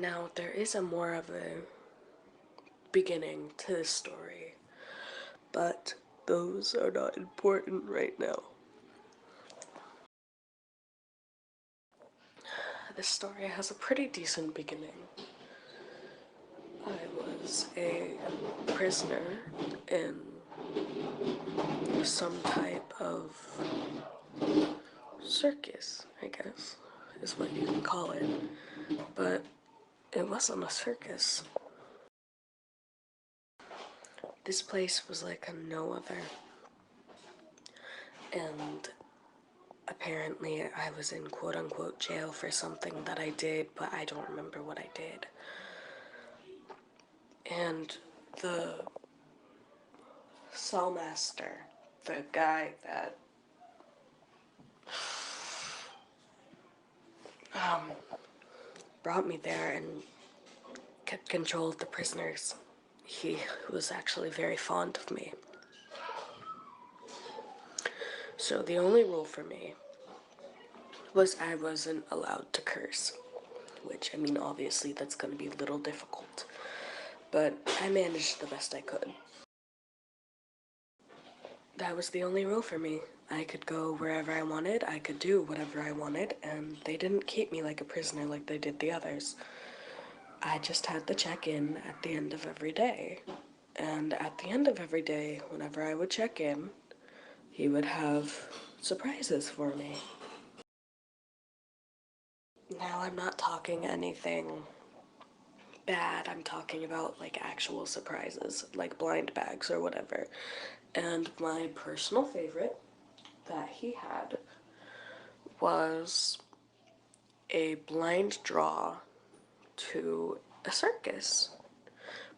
Now, there is a more of a beginning to this story, but those are not important right now. This story has a pretty decent beginning. I was a prisoner in some type of circus, I guess, is what you can call it. But it wasn't a circus. This place was like a no other. And apparently I was in quote-unquote jail for something that I did, but I don't remember what I did. And the cellmaster, the guy that brought me there and kept control of the prisoners, he was actually very fond of me. So the only rule for me was I wasn't allowed to curse, which, I mean, obviously that's going to be a little difficult, but I managed the best I could. That was the only rule for me. I could go wherever I wanted, I could do whatever I wanted, and they didn't keep me like a prisoner like they did the others. I just had to check in at the end of every day. And at the end of every day, whenever I would check in, he would have surprises for me. Now, I'm not talking anything bad, I'm talking about like actual surprises, like blind bags or whatever. And my personal favorite that he had was a blind draw to a circus.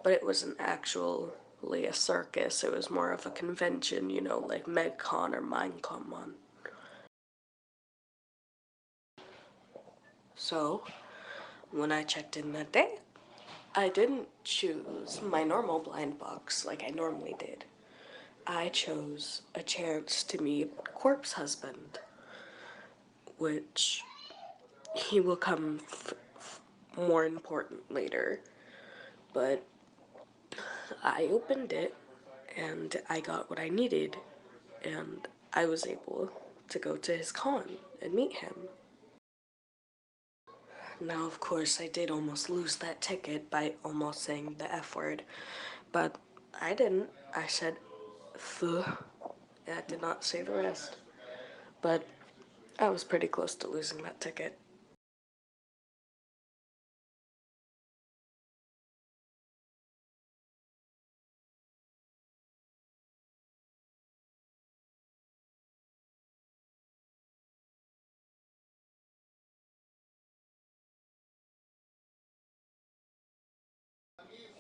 But it wasn't actually a circus, it was more of a convention, you know, like MegCon or Minecon. So, when I checked in that day, I didn't choose my normal blind box like I normally did. I chose a chance to meet Corpse Husband, which he will come more important later. But I opened it and I got what I needed, and I was able to go to his con and meet him. Now, of course, I did almost lose that ticket by almost saying the F word, but I didn't. I said, "Fuh." I did not say the rest, but I was pretty close to losing that ticket.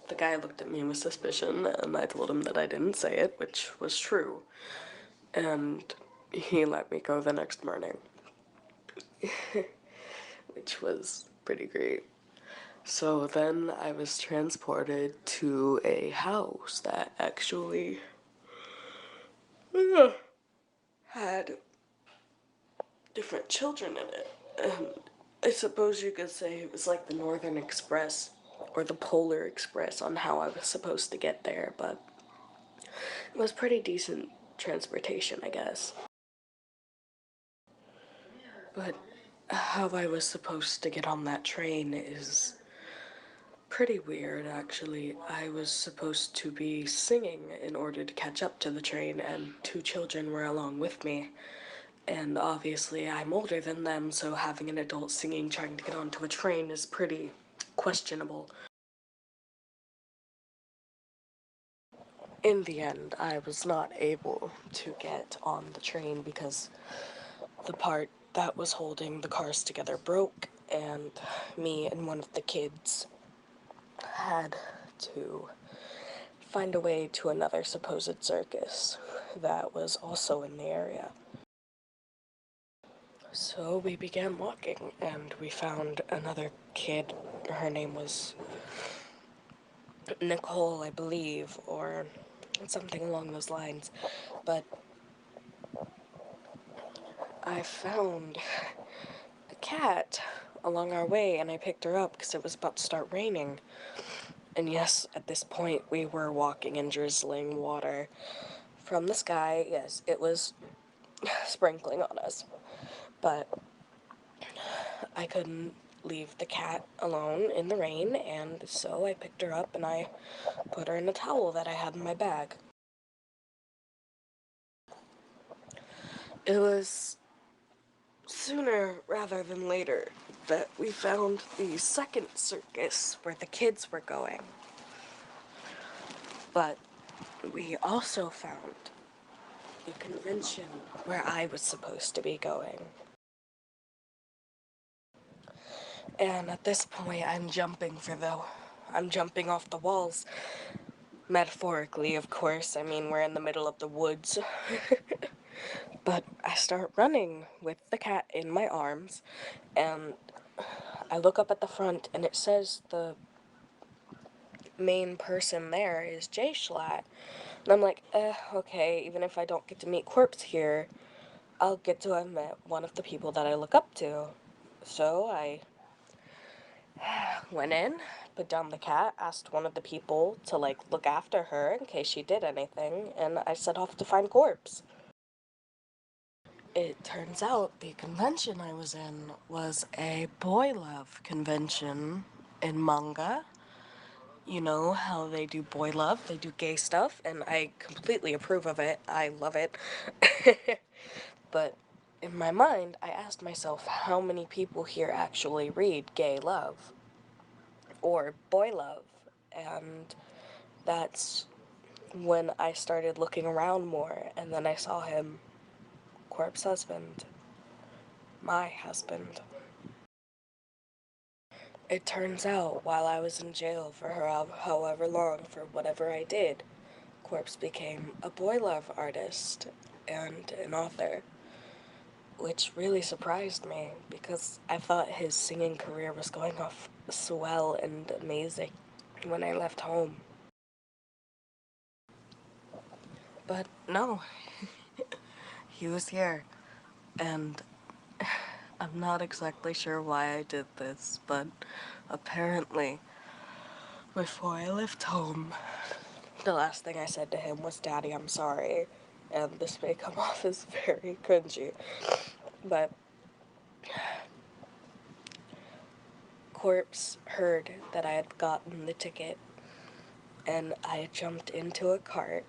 The guy looked at me with suspicion, and I told him that I didn't say it, which was true, and he let me go the next morning, which was pretty great. So then I was transported to a house that actually had different children in it. And I suppose you could say it was like the Northern Express or the Polar Express on how I was supposed to get there, but it was pretty decent transportation, I guess. But how I was supposed to get on that train is pretty weird, actually. I was supposed to be singing in order to catch up to the train, and two children were along with me. And obviously, I'm older than them, so having an adult singing trying to get onto a train is pretty questionable. In the end, I was not able to get on the train because the part that was holding the cars together broke, and me and one of the kids had to find a way to another supposed circus that was also in the area. So we began walking, and we found another kid. Her name was Nicole, I believe, or something along those lines. But I found a cat along our way, and I picked her up because it was about to start raining. And yes, at this point, we were walking in drizzling water from the sky. Yes, it was sprinkling on us. But I couldn't leave the cat alone in the rain, and so I picked her up and I put her in a towel that I had in my bag. It was sooner rather than later that we found the second circus where the kids were going. But we also found the convention where I was supposed to be going. And at this point, I'm jumping off the walls. Metaphorically, of course. I mean, we're in the middle of the woods. But I start running with the cat in my arms, and I look up at the front, and it says the main person there is Jay Schlatt. And I'm like, okay, even if I don't get to meet Corpse here, I'll get to have met one of the people that I look up to. So I went in, put down the cat, asked one of the people to, like, look after her in case she did anything, and I set off to find Corpse. It turns out the convention I was in was a boy love convention in manga. You know how they do boy love, they do gay stuff, and I completely approve of it. I love it. But in my mind, I asked myself how many people here actually read gay love or boy love, and that's when I started looking around more, and then I saw him, Corp's husband, my husband. It turns out, while I was in jail for however long, for whatever I did, Corpse became a boy love artist and an author, which really surprised me because I thought his singing career was going off swell and amazing when I left home. But no, he was here, and I'm not exactly sure why I did this, but apparently, before I left home, the last thing I said to him was, "Daddy, I'm sorry." And this may come off as very cringy, but Corpse heard that I had gotten the ticket, and I jumped into a cart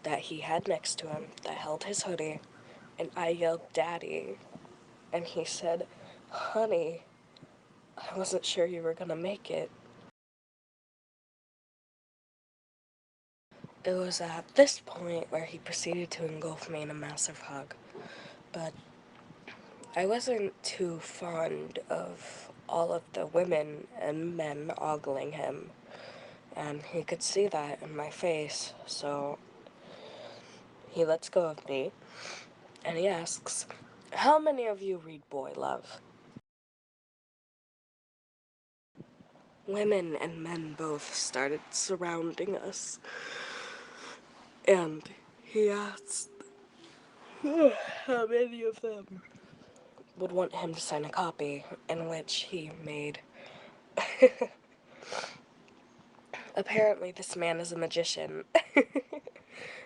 that he had next to him that held his hoodie, and I yelled, "Daddy," and he said, "Honey, I wasn't sure you were gonna make it." It was at this point where he proceeded to engulf me in a massive hug, but I wasn't too fond of all of the women and men ogling him, and he could see that in my face, so he lets go of me, and he asks, "How many of you read boy love?" Women and men both started surrounding us, and he asked how many of them would want him to sign a copy, in which he made. Apparently, this man is a magician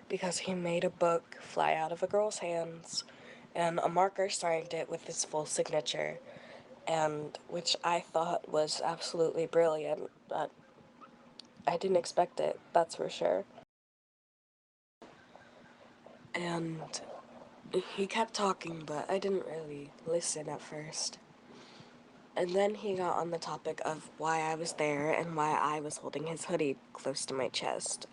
because he made a book fly out of a girl's hands, and a marker signed it with his full signature, and which I thought was absolutely brilliant, but I didn't expect it, that's for sure. And he kept talking, but I didn't really listen at first. And then he got on the topic of why I was there and why I was holding his hoodie close to my chest.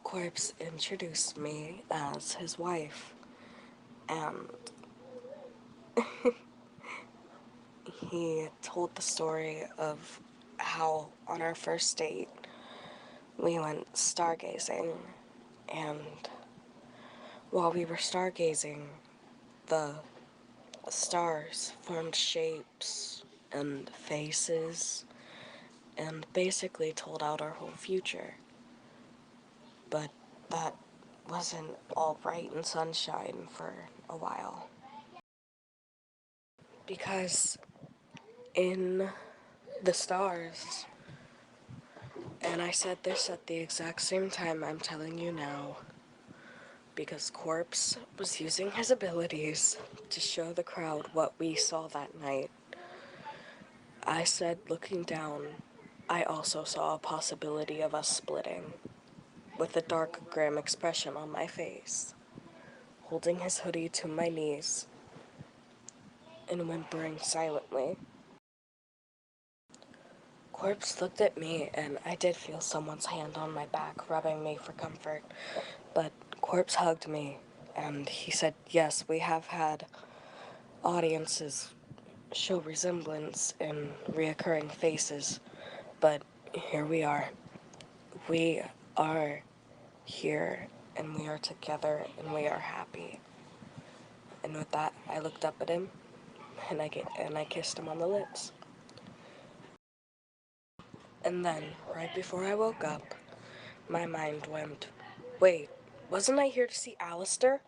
Corpse introduced me as his wife, and he told the story of how on our first date we went stargazing, and while we were stargazing, the stars formed shapes and faces and basically told out our whole future. But that wasn't all bright and sunshine for a while. Because in the stars, and I said this at the exact same time I'm telling you now, because Corpse was using his abilities to show the crowd what we saw that night. I said, looking down, I also saw a possibility of us splitting, with a dark, grim expression on my face, holding his hoodie to my knees, and whimpering silently. Corpse looked at me, and I did feel someone's hand on my back, rubbing me for comfort, but Corpse hugged me, and he said, yes, we have had audiences show resemblance in reoccurring faces, but here we are. We are here, and we are together, and we are happy. And with that, I looked up at him, and I kissed him on the lips. And then, right before I woke up, my mind went, wait, wasn't I here to see Alistair?